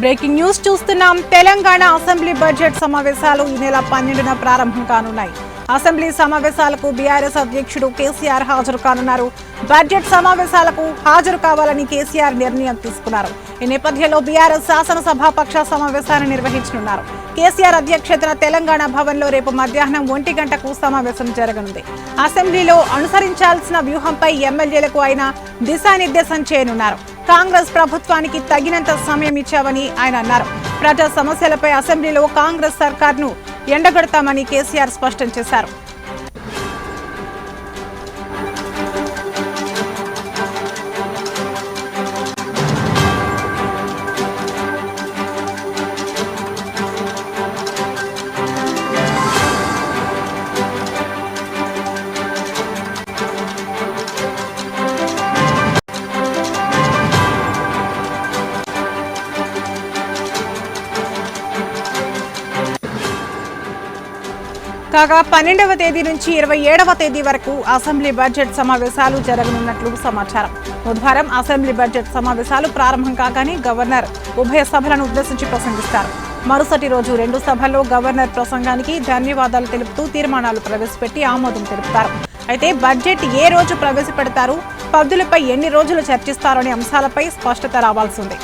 Breaking news చూస్తున్నాం. Telangana assembly budget సమావేశాలు ఈ నెల 12న ప్రారంభం కానున్నాయి. అసెంబ్లీ సమావేశాలకు బీఆర్ఎస్ అధ్యక్షుడు కేసీఆర్ హాజరు కానున్నారు. బడ్జెట్ సమావేశాలకు హాజరు కావాలని కేసీఆర్ నిర్ణయం తీసుకున్నారు. ఈ నేపథ్యంలో బీఆర్ఎస్ శాసనసభాపక్ష సమావేశాన్ని నిర్వహించనున్నారు. కేసీఆర్ అధ్యక్షతన తెలంగాణ భవన్ లో రేపు మధ్యాహ్నం 1 గంటకు సమావేశం జరగనుంది. అసెంబ్లీలో అనుసరించాల్సిన వ్యూహంపై ఎమ్మెల్యేలకు ఆయన దిశానిర్దేశం చేయనున్నారు. కాంగ్రెస్ ప్రభుత్వానికి తగినంత సమయం ఇచ్చామని ఆయన అన్నారు. ప్రజా సమస్యలపై అసెంబ్లీలో కాంగ్రెస్ సర్కార్ను ఎండగడతామని కేసీఆర్ స్పష్టం చేశారు. కాగా 12వ తేదీ నుంచి 27వ తేదీ వరకు అసెంబ్లీ బడ్జెట్ సమావేశాలు జరగనున్నట్లు సమాచారం. బుధవారం అసెంబ్లీ బడ్జెట్ సమావేశాలు ప్రారంభం కాగానే గవర్నర్ ఉభయ సభలను ఉద్దేశించి ప్రసంగిస్తారు. మరుసటి రోజు 2 సభల్లో గవర్నర్ ప్రసంగానికి ధన్యవాదాలు తెలుపుతూ తీర్మానాలు ప్రవేశపెట్టి ఆమోదం తెలుపుతారు. అయితే బడ్జెట్ ఏ రోజు ప్రవేశపెడతారు, పద్దులపై ఎన్ని రోజులు చర్చిస్తారనే అంశాలపై స్పష్టత రావాల్సి ఉంది.